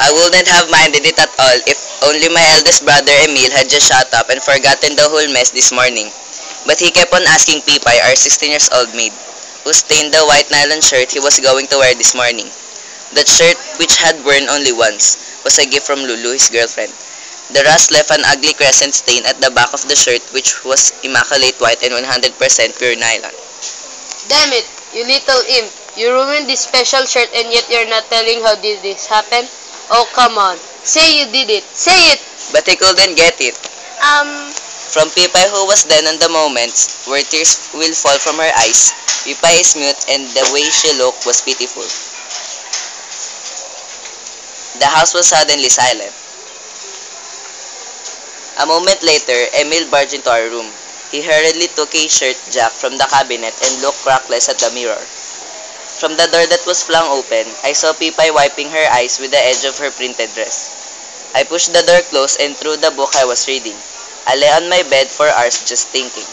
I wouldn't have minded it at all if only my eldest brother Emil had just shut up and forgotten the whole mess this morning. But he kept on asking Pipay, our 16 years old maid, who stained the white nylon shirt he was going to wear this morning. That shirt, which had worn only once, was a gift from Lulu, his girlfriend. The rust left an ugly crescent stain at the back of the shirt, which was immaculate white and 100% pure nylon. Damn it, you little imp. You ruined this special shirt and yet you're not telling how did this happen? Oh, come on. Say you did it. Say it! But he couldn't get it. From Pipay, who was then on the moments where tears will fall from her eyes, Pipay is mute and the way she looked was pitiful. The house was suddenly silent. A moment later, Emil barged into our room. He hurriedly took a shirt jack from the cabinet and looked reckless at the mirror. From the door that was flung open, I saw Pipay wiping her eyes with the edge of her printed dress. I pushed the door closed and threw the book I was reading. I lay on my bed for hours just thinking.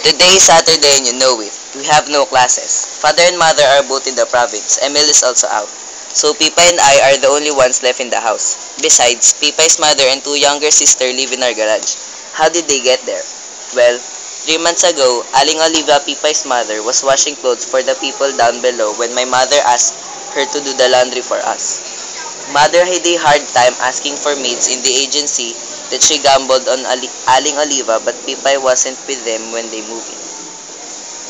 Today is Saturday and you know it. We have no classes. Father and mother are both in the province. Emil is also out. So Pipay and I are the only ones left in the house. Besides, Pipay's mother and two younger sisters live in our garage. How did they get there? Well, 3 months ago, Aling Oliva, Pipay's mother, was washing clothes for the people down below when my mother asked her to do the laundry for us. Mother had a hard time asking for maids in the agency that she gambled on Aling Oliva, but Pipay wasn't with them when they moved in.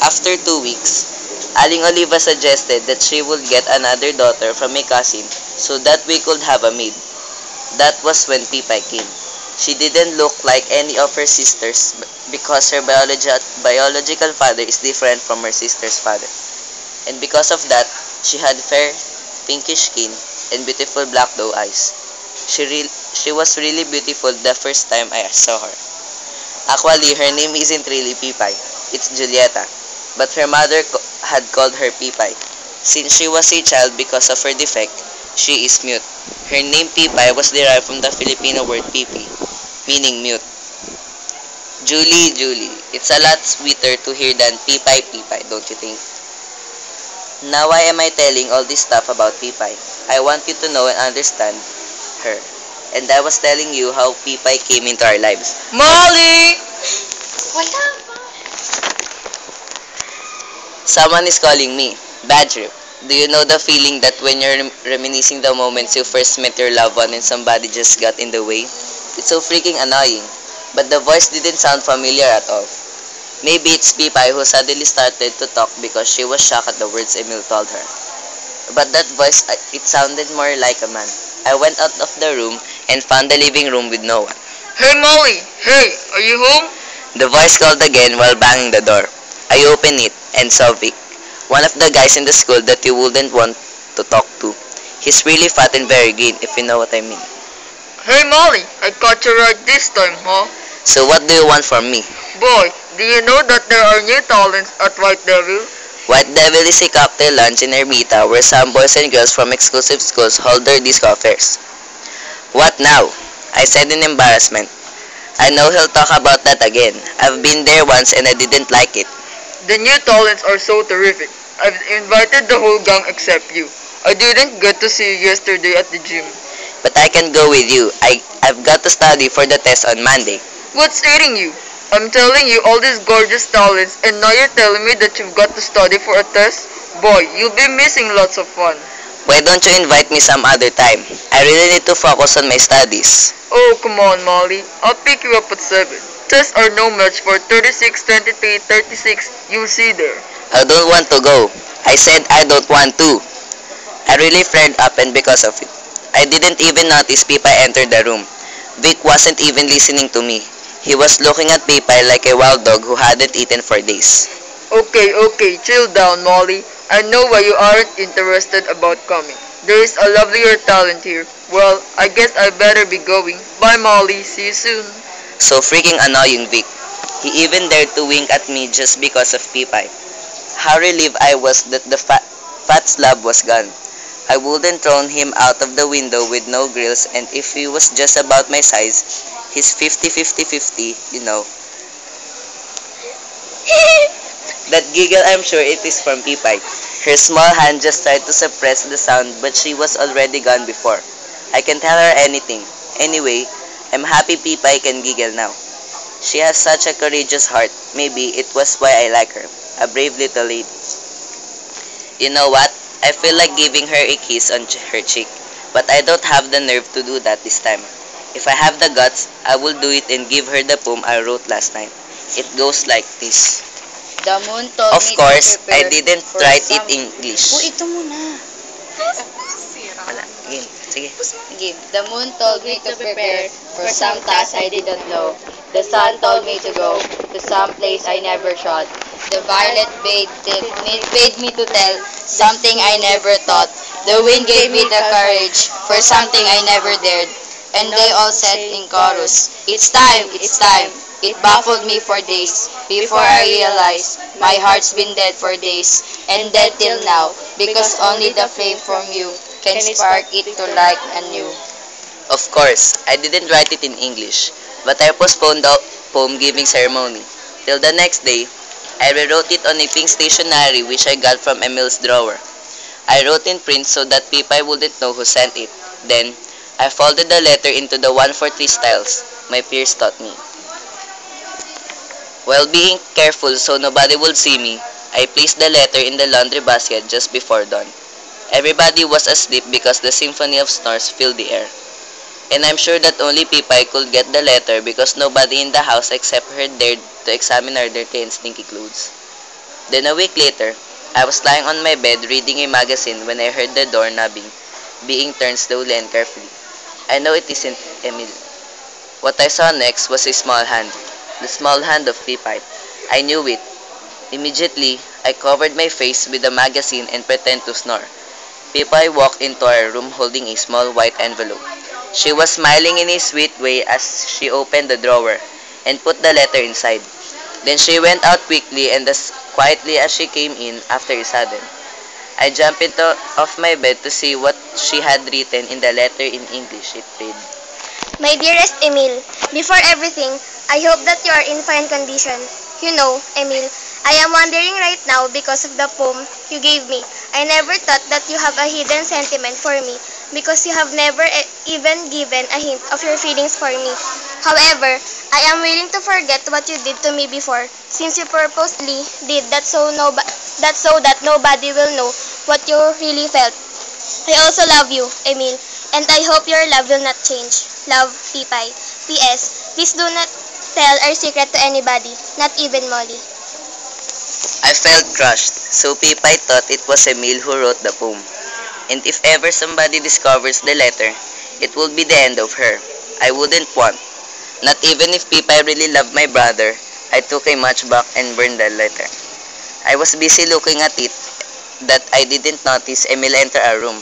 After 2 weeks, Aling Oliva suggested that she would get another daughter from a cousin so that we could have a maid. That was when Pipay came. She didn't look like any of her sisters because her biological father is different from her sister's father. And because of that, she had fair, pinkish skin and beautiful black doe eyes. She was really beautiful the first time I saw her. Actually, her name isn't really Pipay. It's Julieta. But her mother had called her Pipay. Since she was a child because of her defect, she is mute. Her name Pipay was derived from the Filipino word pipi, meaning mute. Julie, it's a lot sweeter to hear than Pipay, don't you think? Now why am I telling all this stuff about Pipay? I want you to know and understand her. And I was telling you how Pipay came into our lives. Molly! Wala ba? Someone is calling me. Bad trip. Do you know the feeling that when you're reminiscing the moments you first met your loved one and somebody just got in the way? It's so freaking annoying. But the voice didn't sound familiar at all. Maybe it's Pipay who suddenly started to talk because she was shocked at the words Emil told her. But that voice, it sounded more like a man. I went out of the room and found the living room with no one. Hey Molly! Hey, are you home? The voice called again while banging the door. I opened it and saw Vic, one of the guys in the school that you wouldn't want to talk to. He's really fat and very green, if you know what I mean. Hey Molly, I caught you right this time, huh? So what do you want from me? Boy, do you know that there are new talents at White Devil? White Devil is a cocktail lunch in Ermita where some boys and girls from exclusive schools hold their disco affairs. What now? I said in embarrassment. I know he'll talk about that again. I've been there once and I didn't like it. The new talents are so terrific. I've invited the whole gang except you. I didn't get to see you yesterday at the gym. But I can go with you. I've got to study for the test on Monday. What's eating you? I'm telling you all these gorgeous talents and now you're telling me that you've got to study for a test? Boy, you'll be missing lots of fun. Why don't you invite me some other time? I really need to focus on my studies. Oh, come on, Molly. I'll pick you up at 7. Tests are no match for 36, 23, 36. You'll see there. I don't want to go. I said I don't want to. I really flared up and because of it. I didn't even notice Pipay entered the room. Vic wasn't even listening to me. He was looking at Pipay like a wild dog who hadn't eaten for days. Okay, chill down, Molly. I know why you aren't interested about coming. There is a lovelier talent here. Well, I guess I better be going. Bye, Molly. See you soon. So freaking annoying, Vic. He even dared to wink at me just because of Pipay. How relieved I was that the fat slab was gone. I wouldn't thrown him out of the window with no grills, and if he was just about my size, he's 50-50-50, you know. That giggle, I'm sure it is from Pipay. Her small hand just tried to suppress the sound, but she was already gone before I can tell her anything. Anyway, I'm happy Pipay can giggle now. She has such a courageous heart. Maybe it was why I like her. A brave little lady. You know what? I feel like giving her a kiss on her cheek. But I don't have the nerve to do that this time. If I have the guts, I will do it and give her the poem I wrote last night. It goes like this. The moon told Of me course, to prepare I didn't for write some... it in English. ito muna. Wala. Game. Sige. Sige. The moon told me to prepare for some task I didn't know. The sun told me to go to some place I never trod. The violet bade me to tell something I never thought. The wind gave me the courage for something I never dared. And they all said in chorus, it's time, it's time. It baffled me for days before I realized my heart's been dead for days and dead till now because only the flame from you can spark it to light anew. Of course, I didn't write it in English, but I postponed the poem giving ceremony. Till the next day, I rewrote it on a pink stationery which I got from Emil's drawer. I wrote in print so that Pipay wouldn't know who sent it. Then, I folded the letter into the 1-4-3 styles my peers taught me. While being careful so nobody would see me, I placed the letter in the laundry basket just before dawn. Everybody was asleep because the symphony of snores filled the air. And I'm sure that only Pipay could get the letter because nobody in the house except her dared to examine her dirty and stinky clothes. Then a week later, I was lying on my bed reading a magazine when I heard the door knobbing, being turned slowly and carefully. I know it isn't Emil. What I saw next was a small hand. The small hand of Pipay. I knew it. Immediately, I covered my face with the magazine and pretended to snore. Pipay walked into our room holding a small white envelope. She was smiling in a sweet way as she opened the drawer and put the letter inside. Then she went out quickly and as quietly as she came in after a sudden. I jumped off my bed to see what she had written in the letter in English. It read, My dearest Emil, before everything, I hope that you are in fine condition. You know, Emil, I am wondering right now because of the poem you gave me. I never thought that you have a hidden sentiment for me because you have never even given a hint of your feelings for me. However, I am willing to forget what you did to me before since you purposely did that so that nobody will know what you really felt. I also love you, Emil, and I hope your love will not change. Love, Pipay. P.S. Please do not tell our secret to anybody, not even Molly. I felt crushed, so Pipay thought it was Emil who wrote the poem. And if ever somebody discovers the letter, it will be the end of her. I wouldn't want. Not even if Pipay really loved my brother, I took a matchbox and burned the letter. I was busy looking at it that I didn't notice Emil enter our room.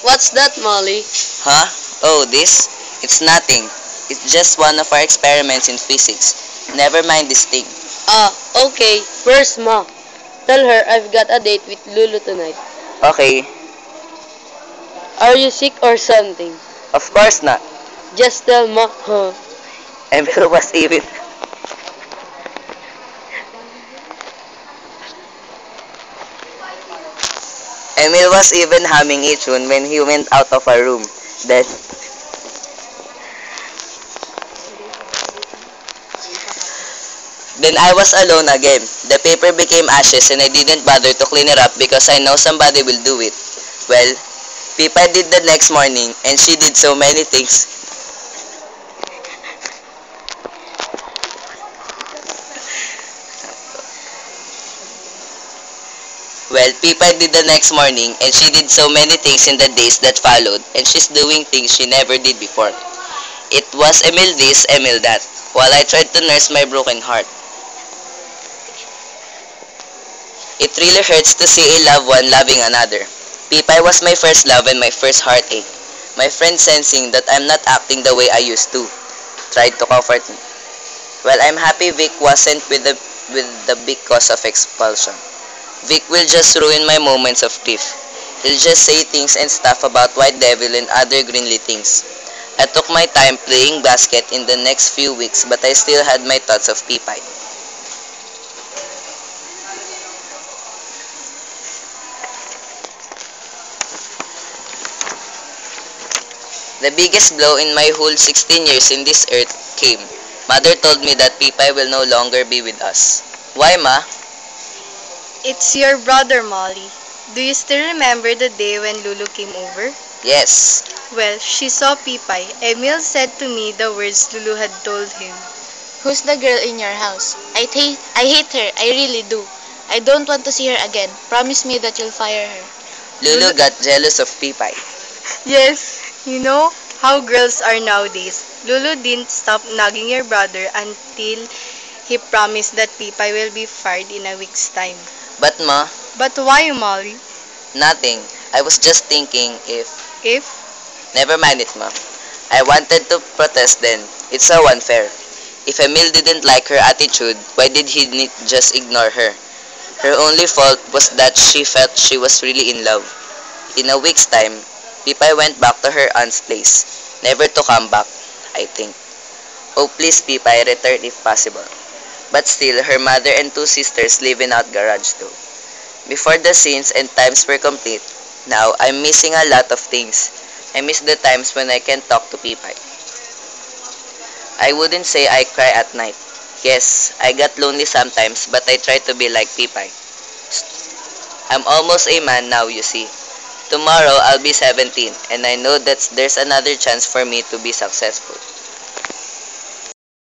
What's that, Molly? Huh? Oh, this? It's nothing. It's just one of our experiments in physics. Never mind this thing. Ah, okay. Where's Ma? Tell her I've got a date with Lulu tonight. Okay. Are you sick or something? Of course not. Just tell Ma, huh? Emil was even... Emil was even humming a tune when he went out of our room. Then I was alone again. The paper became ashes and I didn't bother to clean it up because I know somebody will do it. Well, Pipay did the next morning and she did so many things. Well, Pipay did the next morning and she did so many things in the days that followed and she's doing things she never did before. It was Emil this, Emil that, while I tried to nurse my broken heart. It really hurts to see a loved one loving another. Pipay was my first love and my first heartache. My friend sensing that I'm not acting the way I used to, tried to comfort me. Well, I'm happy Vic wasn't with the big cause of expulsion. Vic will just ruin my moments of grief. He'll just say things and stuff about White Devil and other greenly things. I took my time playing basket in the next few weeks but I still had my thoughts of Pipay. The biggest blow in my whole 16 years in this earth came. Mother told me that Pipay will no longer be with us. Why, Ma? It's your brother, Molly. Do you still remember the day when Lulu came over? Yes. Well, she saw Pipay. Emil said to me the words Lulu had told him. Who's the girl in your house? I hate her. I really do. I don't want to see her again. Promise me that you'll fire her. Lulu got jealous of Pipay. Yes, you know how girls are nowadays. Lulu didn't stop nagging your brother until he promised that Pipay will be fired in a week's time. But Ma, But why, Molly? nothing. I was just thinking if... If Never mind it, Ma. I wanted to protest then. It's so unfair. If Emil didn't like her attitude, why did he just ignore her? Her only fault was that she felt she was really in love. In a week's time, Pipay went back to her aunt's place, never to come back, I think. Oh, please, Pipay, return if possible. But still, her mother and two sisters live in out garage too. Before the scenes and times were complete, now I'm missing a lot of things. I miss the times when I can talk to Pipay. I wouldn't say I cry at night. Yes, I got lonely sometimes, but I try to be like Pipay. I'm almost a man now, you see. Tomorrow, I'll be 17, and I know that there's another chance for me to be successful.